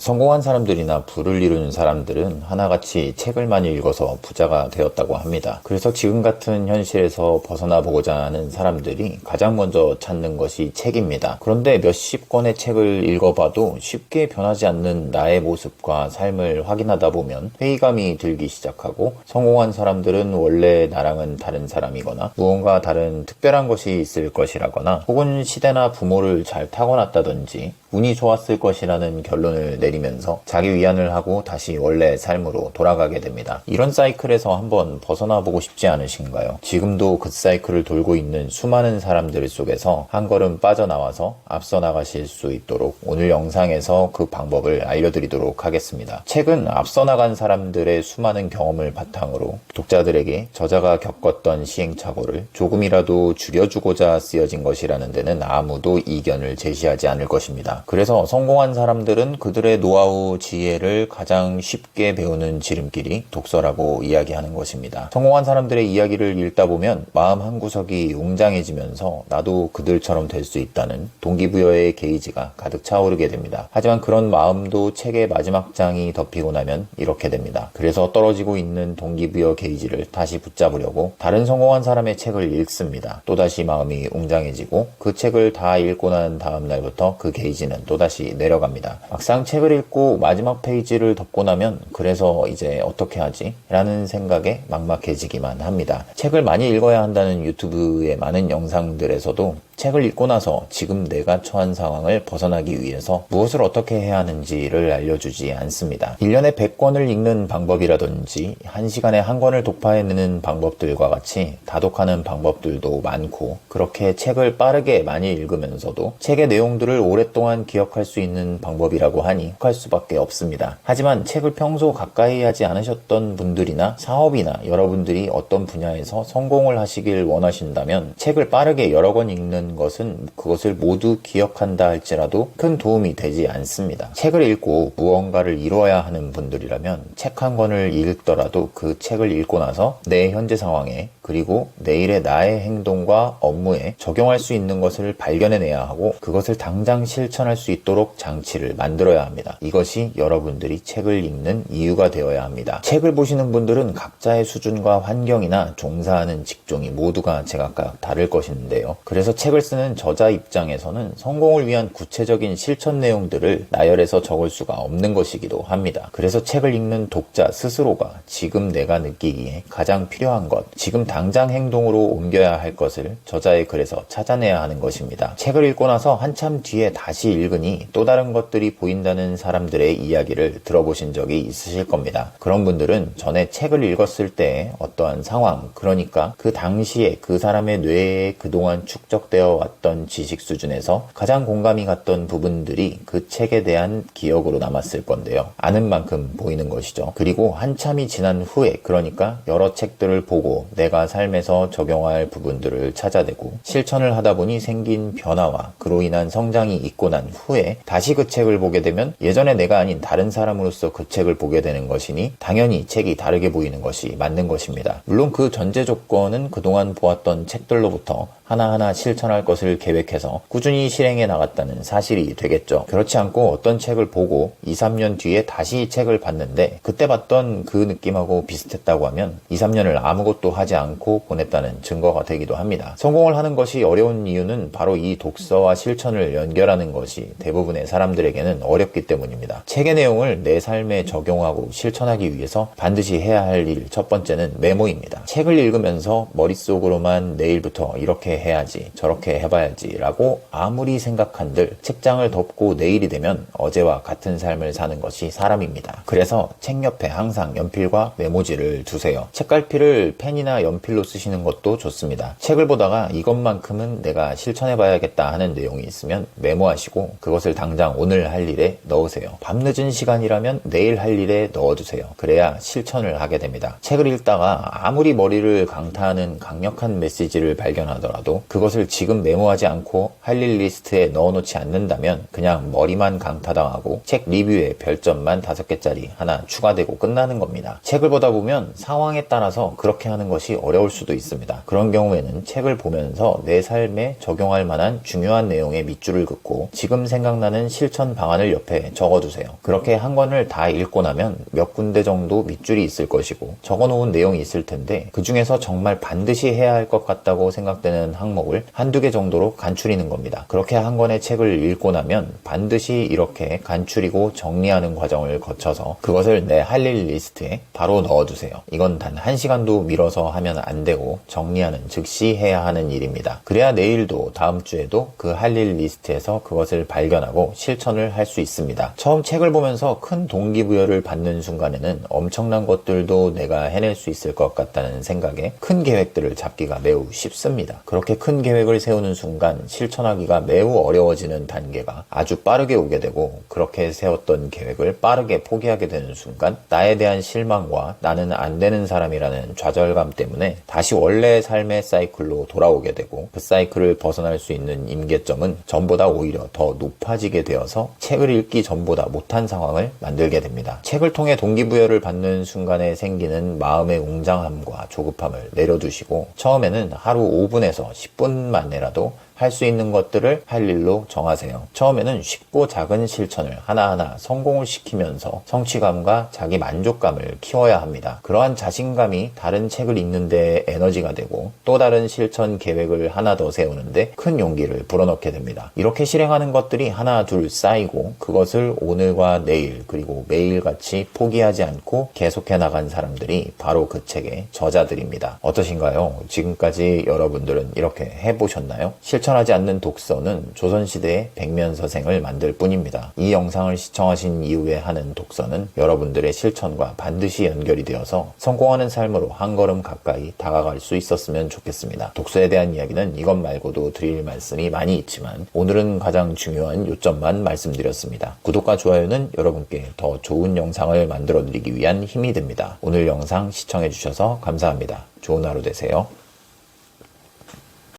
성공한 사람들이나 부를 이루는 사람들은 하나같이 책을 많이 읽어서 부자가 되었다고 합니다. 그래서 지금 같은 현실에서 벗어나 보고자 하는 사람들이 가장 먼저 찾는 것이 책입니다. 그런데 몇십 권의 책을 읽어봐도 쉽게 변하지 않는 나의 모습과 삶을 확인하다 보면 회의감이 들기 시작하고, 성공한 사람들은 원래 나랑은 다른 사람이거나 무언가 다른 특별한 것이 있을 것이라거나, 혹은 시대나 부모를 잘 타고났다든지 운이 좋았을 것이라는 결론을 내리면서 자기 위안을 하고 다시 원래 삶으로 돌아가게 됩니다. 이런 사이클에서 한번 벗어나 보고 싶지 않으신가요? 지금도 그 사이클을 돌고 있는 수많은 사람들 속에서 한 걸음 빠져나와서 앞서 나가실 수 있도록 오늘 영상에서 그 방법을 알려드리도록 하겠습니다. 책은 앞서 나간 사람들의 수많은 경험을 바탕으로 독자들에게 저자가 겪었던 시행착오를 조금이라도 줄여주고자 쓰여진 것이라는 데는 아무도 이견을 제시하지 않을 것입니다. 그래서 성공한 사람들은 그들의 노하우, 지혜를 가장 쉽게 배우는 지름길이 독서라고 이야기하는 것입니다. 성공한 사람들의 이야기를 읽다 보면 마음 한구석이 웅장해지면서 나도 그들처럼 될 수 있다는 동기부여의 게이지가 가득 차오르게 됩니다. 하지만 그런 마음도 책의 마지막 장이 덮이고 나면 이렇게 됩니다. 그래서 떨어지고 있는 동기부여 게이지를 다시 붙잡으려고 다른 성공한 사람의 책을 읽습니다. 또다시 마음이 웅장해지고 그 책을 다 읽고 난 다음 날부터 그 게이지는 또다시 내려갑니다. 막상 책을 읽고 마지막 페이지를 덮고 나면 그래서 이제 어떻게 하지? 라는 생각에 막막해지기만 합니다. 책을 많이 읽어야 한다는 유튜브의 많은 영상들에서도 책을 읽고 나서 지금 내가 처한 상황을 벗어나기 위해서 무엇을 어떻게 해야 하는지를 알려주지 않습니다. 1년에 100권을 읽는 방법이라든지 1시간에 1권을 독파해내는 방법들과 같이 다독하는 방법들도 많고, 그렇게 책을 빠르게 많이 읽으면서도 책의 내용들을 오랫동안 기억할 수 있는 방법이라고 하니 할 수밖에 없습니다. 하지만 책을 평소 가까이 하지 않으셨던 분들이나 사업이나 여러분들이 어떤 분야에서 성공을 하시길 원하신다면 책을 빠르게 여러 권 읽는 것은 그것을 모두 기억한다 할지라도 큰 도움이 되지 않습니다. 책을 읽고 무언가를 이루어야 하는 분들이라면 책 한 권을 읽더라도 그 책을 읽고 나서 내 현재 상황에, 그리고 내일의 나의 행동과 업무에 적용할 수 있는 것을 발견해내야 하고 그것을 당장 실천할 수 있도록 장치를 만들어야 합니다. 이것이 여러분들이 책을 읽는 이유가 되어야 합니다. 책을 보시는 분들은 각자의 수준과 환경이나 종사하는 직종이 모두가 제각각 다를 것인데요. 그래서 책을 쓰는 저자 입장에서는 성공을 위한 구체적인 실천 내용들을 나열해서 적을 수가 없는 것이기도 합니다. 그래서 책을 읽는 독자 스스로가 지금 내가 느끼기에 가장 필요한 것, 지금 당장 행동으로 옮겨야 할 것을 저자의 글에서 찾아내야 하는 것입니다. 책을 읽고 나서 한참 뒤에 다시 읽으니 또 다른 것들이 보인다는 사람들의 이야기를 들어보신 적이 있으실 겁니다. 그런 분들은 전에 책을 읽었을 때 어떠한 상황, 그러니까 그 당시에 그 사람의 뇌에 그동안 축적되어 왔던 지식 수준에서 가장 공감이 갔던 부분들이 그 책에 대한 기억으로 남았을 건데요. 아는 만큼 보이는 것이죠. 그리고 한참이 지난 후에, 그러니까 여러 책들을 보고 내가 삶에서 적용할 부분들을 찾아내고 실천을 하다 보니 생긴 변화와 그로 인한 성장이 있고 난 후에 다시 그 책을 보게 되면 예전에 내가 아닌 다른 사람으로서 그 책을 보게 되는 것이니 당연히 책이 다르게 보이는 것이 맞는 것입니다. 물론 그 전제 조건은 그동안 보았던 책들로부터 하나하나 실천할 것을 계획해서 꾸준히 실행해 나갔다는 사실이 되겠죠. 그렇지 않고 어떤 책을 보고 2, 3년 뒤에 다시 이 책을 봤는데 그때 봤던 그 느낌하고 비슷했다고 하면 2, 3년을 아무것도 하지 않고 보냈다는 증거가 되기도 합니다. 성공을 하는 것이 어려운 이유는 바로 이 독서와 실천을 연결하는 것이 대부분의 사람들에게는 어렵기 때문입니다. 책의 내용을 내 삶에 적용하고 실천하기 위해서 반드시 해야 할 일 첫 번째는 메모입니다. 책을 읽으면서 머릿속으로만 내일부터 이렇게 해야지, 저렇게 해봐야지 라고 아무리 생각한들 책장을 덮고 내일이 되면 어제와 같은 삶을 사는 것이 사람입니다. 그래서 책 옆에 항상 연필과 메모지를 두세요. 책갈피를 펜이나 연필로 쓰시는 것도 좋습니다. 책을 보다가 이것만큼은 내가 실천해봐야겠다 하는 내용이 있으면 메모하시고 그것을 당장 오늘 할 일에 넣으세요. 밤늦은 시간이라면 내일 할 일에 넣어두세요. 그래야 실천을 하게 됩니다. 책을 읽다가 아무리 머리를 강타하는 강력한 메시지를 발견하더라도 그것을 지금 지금 메모하지 않고 할 일 리스트에 넣어놓지 않는다면 그냥 머리만 강타당하고 책 리뷰에 별점만 5개짜리 하나 추가되고 끝나는 겁니다. 책을 보다 보면 상황에 따라서 그렇게 하는 것이 어려울 수도 있습니다. 그런 경우에는 책을 보면서 내 삶에 적용할 만한 중요한 내용에 밑줄을 긋고 지금 생각나는 실천 방안을 옆에 적어두세요. 그렇게 한 권을 다 읽고 나면 몇 군데 정도 밑줄이 있을 것이고 적어놓은 내용이 있을 텐데 그 중에서 정말 반드시 해야 할 것 같다고 생각되는 항목을 한두 개 정도로 간추리는 겁니다. 그렇게 한 권의 책을 읽고 나면 반드시 이렇게 간추리고 정리하는 과정을 거쳐서 그것을 내 할 일 리스트에 바로 넣어두세요. 이건 단 1시간도 미뤄서 하면 안 되고 정리하는 즉시 해야 하는 일입니다. 그래야 내일도 다음 주에도 그 할 일 리스트에서 그것을 발견하고 실천을 할 수 있습니다. 처음 책을 보면서 큰 동기부여를 받는 순간에는 엄청난 것들도 내가 해낼 수 있을 것 같다는 생각에 큰 계획들을 잡기가 매우 쉽습니다. 그렇게 큰 계획을 세우는 순간 실천하기가 매우 어려워지는 단계가 아주 빠르게 오게 되고 그렇게 세웠던 계획을 빠르게 포기하게 되는 순간 나에 대한 실망과 나는 안 되는 사람이라는 좌절감 때문에 다시 원래의 삶의 사이클로 돌아오게 되고 그 사이클을 벗어날 수 있는 임계점은 전보다 오히려 더 높아지게 되어서 책을 읽기 전보다 못한 상황을 만들게 됩니다. 책을 통해 동기부여를 받는 순간에 생기는 마음의 웅장함과 조급함을 내려두시고 처음에는 하루 5분에서 10분만이라도 할 수 있는 것들을 할 일로 정하세요. 처음에는 쉽고 작은 실천을 하나하나 성공을 시키면서 성취감과 자기 만족감을 키워야 합니다. 그러한 자신감이 다른 책을 읽는데 에너지가 되고 또 다른 실천 계획을 하나 더 세우는데 큰 용기를 불어넣게 됩니다. 이렇게 실행하는 것들이 하나 둘 쌓이고 그것을 오늘과 내일 그리고 매일같이 포기하지 않고 계속해 나간 사람들이 바로 그 책의 저자들입니다. 어떠신가요? 지금까지 여러분들은 이렇게 해보셨나요? 실천하지 않는 독서는 조선시대의 백면서생을 만들 뿐입니다. 이 영상을 시청하신 이후에 하는 독서는 여러분들의 실천과 반드시 연결이 되어서 성공하는 삶으로 한 걸음 가까이 다가갈 수 있었으면 좋겠습니다. 독서에 대한 이야기는 이것 말고도 드릴 말씀이 많이 있지만 오늘은 가장 중요한 요점만 말씀드렸습니다. 구독과 좋아요는 여러분께 더 좋은 영상을 만들어 드리기 위한 힘이 됩니다. 오늘 영상 시청해 주셔서 감사합니다. 좋은 하루 되세요.